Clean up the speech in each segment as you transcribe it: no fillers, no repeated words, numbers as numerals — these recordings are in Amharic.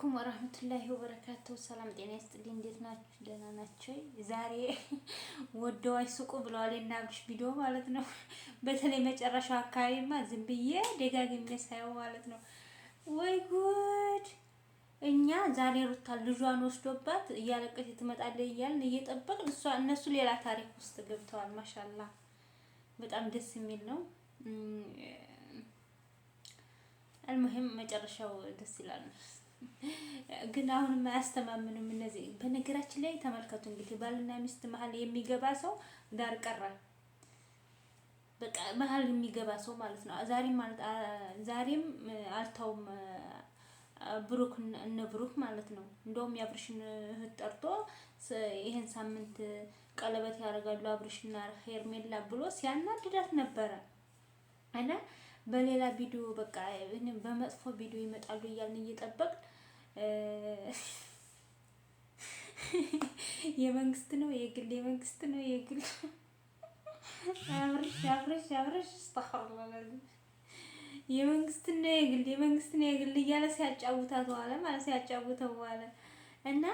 አለይኩም ወራህመቱላሂ ወበረካቱሁ። ሰላም ጤና ይስጥልኝ። እንዴት ናችሁ? ደህና ናችሁ? ዛሬ ወደው አይሱቁ ብለዋል እና አብርሽ ቪዲዮ ማለት ነው። በተለይ መጨረሻው አካባቢማ ዝም ብዬ ደጋግሜ ሳየው ማለት ነው። ወይ ጉድ! እኛ ዛሬ ሩታ ልጇን ወስዶባት እያለቀሰች ትመጣለች እያልን እየጠበቅን እነሱ ሌላ ታሪክ ውስጥ ገብተዋል። ማሻአላህ በጣም ደስ የሚል ነው። አልሙሂም መጨረሻው ደስ ይላል። ግን አሁንም አያስተማምንም እነዚህ። በነገራችን ላይ ተመልከቱ እንግዲህ ባልና ሚስት መሀል የሚገባ ሰው ዳር ቀረ። በቃ መሀል የሚገባ ሰው ማለት ነው። ዛሬም አልተውም ብሩክ እነ ብሩክ ማለት ነው። እንደውም የአብርሽን እህት ጠርቶ ይሄን ሳምንት ቀለበት ያደርጋሉ አብርሽና ሄርሜላ ብሎ ሲያናድዳት ነበረ እና በሌላ ቪዲዮ በቃ በመጥፎ ቪዲዮ ይመጣሉ እያልን እየጠበቅን የመንግስት ነው የግል የመንግስት ነው የግል አብርሽ አስተኸርላለ የመንግስት ነው የግል እያለ ሲያጫውታት ዋለ ማለት ሲያጫውተው ዋለ እና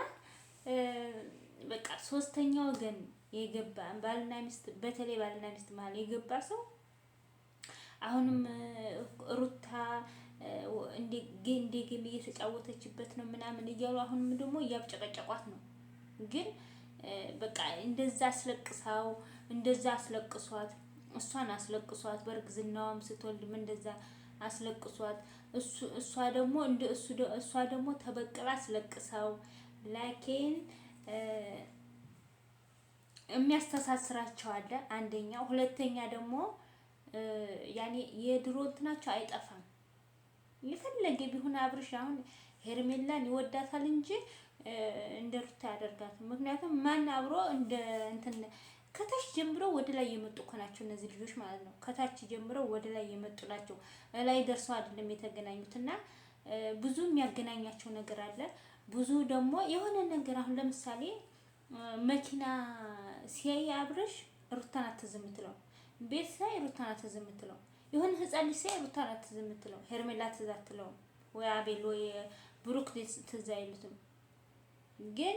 በቃ ሶስተኛ ወገን የገባ ባልና ሚስት በተለይ ባልና ሚስት መሀል የገባ ሰው አሁንም ሩታ እንደ ጌም እየተጫወተችበት ነው ምናምን እያሉ አሁንም ደግሞ እያብጨቀጨቋት ነው። ግን በቃ እንደዛ አስለቅሳው እንደዛ አስለቅሷት እሷን አስለቅሷት በእርግዝናዋም ስትወልድም እንደዛ አስለቅሷት እሷ ደግሞ ተበቅላ አስለቅሳው ላኪን የሚያስተሳስራቸው አለ አንደኛ። ሁለተኛ ደግሞ ያኔ የድሮ እንትናቸው አይጠፋም። የፈለገ ቢሆን አብርሽ አሁን ሄርሜላን ይወዳታል እንጂ እንደ ሩታ ያደርጋታል። ምክንያቱም ማን አብሮ እንደ እንትን ከታች ጀምረው ወደ ላይ የመጡ እኮ ናቸው እነዚህ ልጆች ማለት ነው። ከታች ጀምረው ወደ ላይ የመጡ ናቸው። ላይ ደርሰው አይደለም የተገናኙት እና ብዙ የሚያገናኛቸው ነገር አለ። ብዙ ደግሞ የሆነ ነገር አሁን ለምሳሌ መኪና ሲያይ አብርሽ ሩታን አትዝም የምትለው ቤት ሳይ ሩታን አትዝም የምትለው የሆነ ህፃን ልጅ ሳይ ሩታን አትዝም የምትለው ሄርሜላ ትዝ አትለውም ወይ አቤል ወይ ብሩክ ትዝ አይሉትም። ግን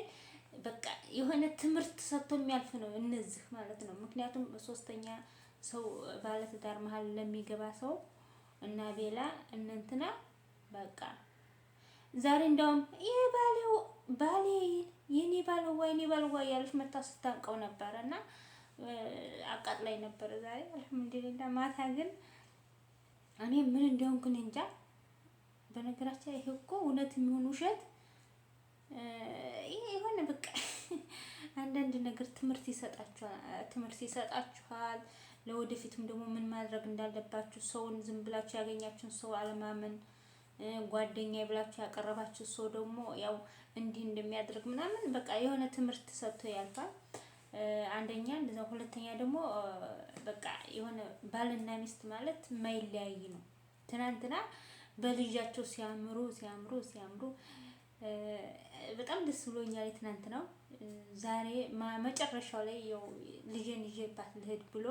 በቃ የሆነ ትምህርት ሰጥቶ የሚያልፍ ነው እነዚህ ማለት ነው። ምክንያቱም ሶስተኛ ሰው ባለትዳር መሀል ለሚገባ ሰው እና ቤላ እንትና በቃ ዛሬ እንደውም ባሌ የኔ ባልዋ ያለች መታ ስታንቀው ነበረ እና አቃጥላይ ነበረ ዛሬ አልሐምዱሊላህ። ማታ ግን እኔ ምን እንደሆንኩ እንጃ። በነገራችን ይሄ እኮ እውነት የሚሆን ውሸት የሆነ በቃ አንዳንድ ነገር ትምህርት ይሰጣችኋል። ለወደፊትም ደግሞ ምን ማድረግ እንዳለባችሁ ሰውን ዝም ብላችሁ ያገኛችሁን ሰው አለማመን። ጓደኛ ብላችሁ ያቀረባችሁ ሰው ደግሞ ያው እንዲህ እንደሚያደርግ ምናምን በቃ የሆነ ትምህርት ሰጥቶ ያልፋል። አንደኛ እንደዛ፣ ሁለተኛ ደግሞ በቃ የሆነ ባልና ሚስት ማለት ማይለያይ ነው። ትናንትና በልጃቸው ሲያምሩ በጣም ደስ ብሎኛል። ትናንት ነው ዛሬ መጨረሻው ላይ ያው ልጄን ይዤባት ልሄድ ብሎ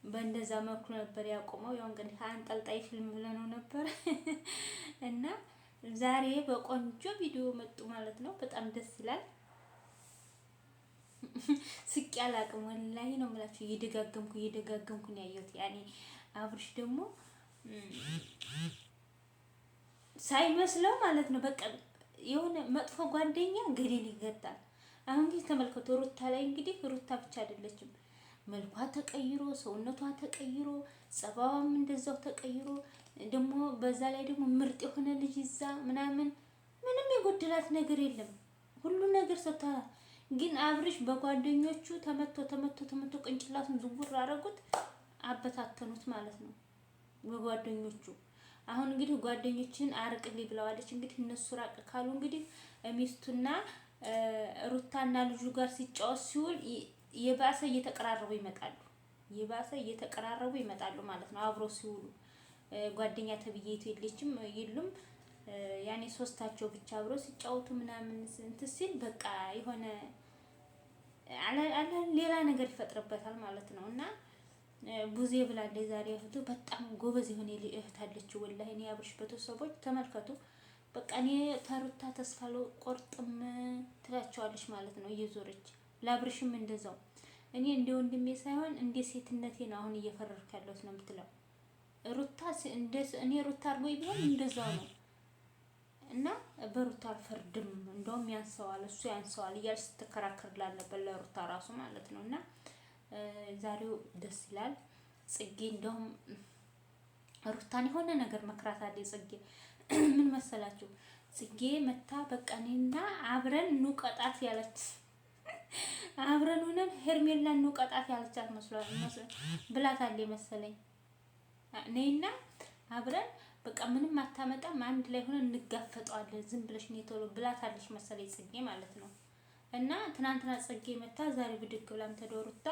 በእንደዛ መልኩ ነበር ያቆመው። ያው እንግዲህ አንጠልጣይ ፊልም ብለነው ነበር እና ዛሬ በቆንጆ ቪዲዮ መጡ ማለት ነው። በጣም ደስ ይላል። ስቅ ያለ አቅም ወላሂ ነው የምላችሁ። እየደጋገምኩ ነው ያየሁት። ያኔ አብርሽ ደግሞ ሳይመስለው ማለት ነው በቃ የሆነ መጥፎ ጓደኛ ገደል ይገጣል። አሁን እንግዲህ ተመልከቱ ሩታ ላይ እንግዲህ ሩታ ብቻ አይደለችም መልኳ ተቀይሮ ሰውነቷ ተቀይሮ ጸባዋም እንደዛው ተቀይሮ ደግሞ በዛ ላይ ደግሞ ምርጥ የሆነ ልጅ ይዛ ምናምን ምንም የጎደላት ነገር የለም። ሁሉ ነገር ሰጥቷል። ግን አብርሽ በጓደኞቹ ተመቶ ቅንጭላቱን ዝውር አደረጉት፣ አበታተኑት ማለት ነው በጓደኞቹ። አሁን እንግዲህ ጓደኞችን አርቅልኝ ብለዋለች። እንግዲህ እነሱ ራቅ ካሉ እንግዲህ ሚስቱና ሩታና ልጁ ጋር ሲጫወት ሲውል የባሰ እየተቀራረቡ ይመጣሉ ማለት ነው። አብሮ ሲውሉ ጓደኛ ተብዬቱ የሉም። ያኔ ሶስታቸው ብቻ አብሮ ሲጫወቱ ምናምን እንትን ሲል በቃ የሆነ ሌላ ነገር ይፈጥርበታል ማለት ነው። እና ቡዜ ብላለች ዛሬ እህቱ በጣም ጎበዝ የሆነ እህት አለችው። ወላሂ እኔ አብርሽ ቤተሰቦች ተመልከቱ በቃ እኔ ተሩታ ተስፋ አልቆርጥም ትላቸዋለች ማለት ነው እየዞረች። ላብርሽም እንደዛው እኔ እንደ ወንድሜ ሳይሆን እንደ ሴትነቴ ነው አሁን እየፈረርክ ያለሁት ነው የምትለው ሩታ። እኔ ሩታ አድርጎኝ ቢሆን እንደዛው ነው እና በሩታ አልፈርድም፣ እንደውም ያንሰዋል እሱ ያንሰዋል እያልሽ ስትከራከርላት ነበር ለሩታ ራሱ ማለት ነው። እና ዛሬው ደስ ይላል። ጽጌ እንደውም ሩታን የሆነ ነገር መክራት አለ። ጽጌ ምን መሰላችሁ? ጽጌ መታ በቃ እኔና አብረን እንውቀጣት ያለች አብረን ሆነን ሄርሜላ እንውቀጣት ያለቻት መስሏል ብላታለች መሰለኝ። ነይና አብረን በቃ ምንም አታመጣም አንድ ላይ ሆነን እንጋፈጠዋለን ዝም ብለሽ ነው ቶሎ ብላታለች መሰለኝ ጽጌ ማለት ነው። እና ትናንትና ጽጌ መታ ዛሬ ብድግ ብላም ተዶሩታ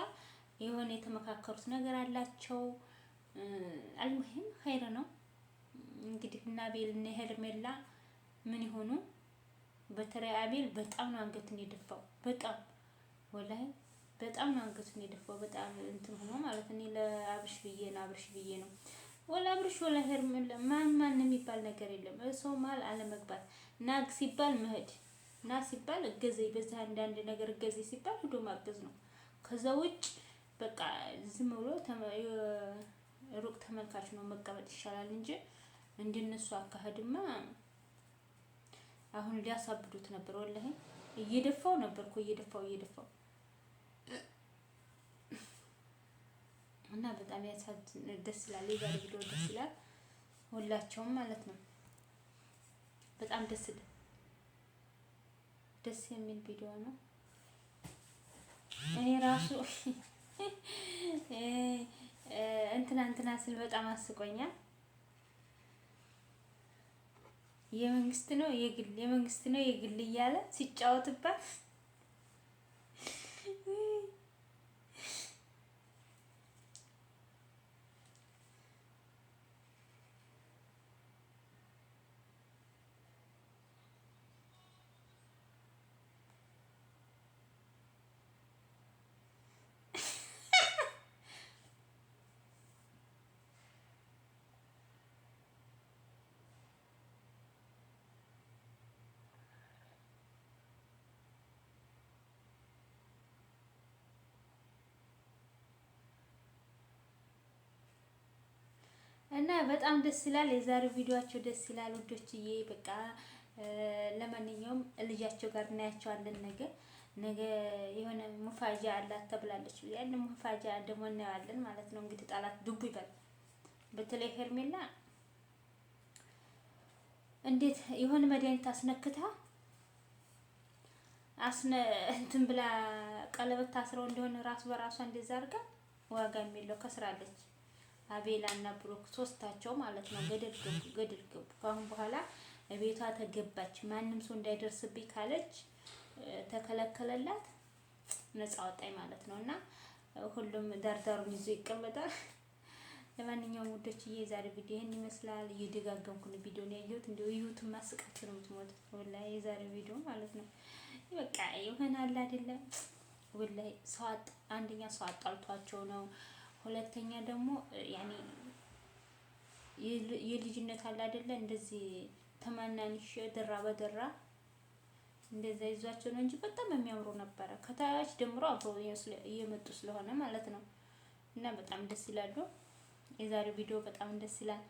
የሆነ የተመካከሩት ነገር አላቸው። አልሙሂም ኸይር ነው እንግዲህ እና አቤል እና ሄርሜላ ምን ይሆኑ። በተለይ አቤል በጣም ነው አንገቱን የደፋው። በጣም ወላሂ በጣም ነው አንገቱን የደፋው። በጣም እንትን ሆኖ ማለት ነው። ለአብርሽ ብዬ ነው ወላ አብርሽ ወላ ሄርሜላ ማን የሚባል ነገር የለም። ሰው ማል አለመግባት ናግ ሲባል መሄድ ና ሲባል እገዘይ በዛ አንዳንድ ነገር እገዘይ ሲባል ሄዶ ማገዝ ነው። ከዛ ውጭ በቃ ዝም ብሎ ሩቅ ተመልካች ነው መቀመጥ ይሻላል እንጂ እንደነሱ አካሄድማ አሁን ሊያሳብዱት ነበር። ወላሂ እየደፋው ነበር እኮ እየደፋው እና በጣም ያሳዝን። ደስ ይላል። የዛሬ ቪዲዮ ደስ ይላል። ሁላቸውም ማለት ነው። በጣም ደስ የሚል ቪዲዮ ነው። እኔ ራሱ እንትና ስል በጣም አስቆኛል። የመንግስት ነው የግል እያለ ሲጫወትባት እና በጣም ደስ ይላል። የዛሬው ቪዲዮአቸው ደስ ይላል ውዶችዬ። በቃ ለማንኛውም ልጃቸው ጋር እናያቸዋለን ነገ የሆነ ሙፋጃ አላት ተብላለች። ያን ሙፋጃ ደግሞ እናያለን ማለት ነው። እንግዲህ ጣላት ዱቡ ይበል። በተለይ ሄርሜላ እንዴት የሆነ መድኃኒት አስነክታ እንትን ብላ ቀለበት ታስረው እንደሆነ ራስ በራሷ እንደዛ አድርጋ ዋጋ የሚለው ከስራለች። አቤላ እና ብሩክ ሶስታቸው ማለት ነው ገደል ገቡ። ከአሁን በኋላ ቤቷ ተገባች። ማንም ሰው እንዳይደርስብኝ ካለች ተከለከለላት፣ ነፃ ወጣኝ ማለት ነው። እና ሁሉም ዳርዳሩን ይዞ ይቀመጣል። ለማንኛውም ውዶችዬ የዛሬ ቪዲዮ ይሄን ይመስላል። እየደጋገምኩ ነው ቪዲዮን ያየሁት። እንደው ይዩት ማስቃችሁ ነው የምትሞቱት ወላሂ። የዛሬ ቪዲዮ ማለት ነው በቃ ይሆናል አይደለም ወላሂ። አንደኛ ሰው አጣልቷቸው ነው። ሁለተኛ ደግሞ ያኔ የልጅነት አለ አይደለ እንደዚህ ተማናንሽ ደራ በደራ እንደዛ ይዟቸው ነው እንጂ በጣም የሚያምሩ ነበረ። ከታች ደምሮ አብረው እየመጡ ስለሆነ ማለት ነው። እና በጣም ደስ ይላሉ። የዛሬው ቪዲዮ በጣም ደስ ይላል።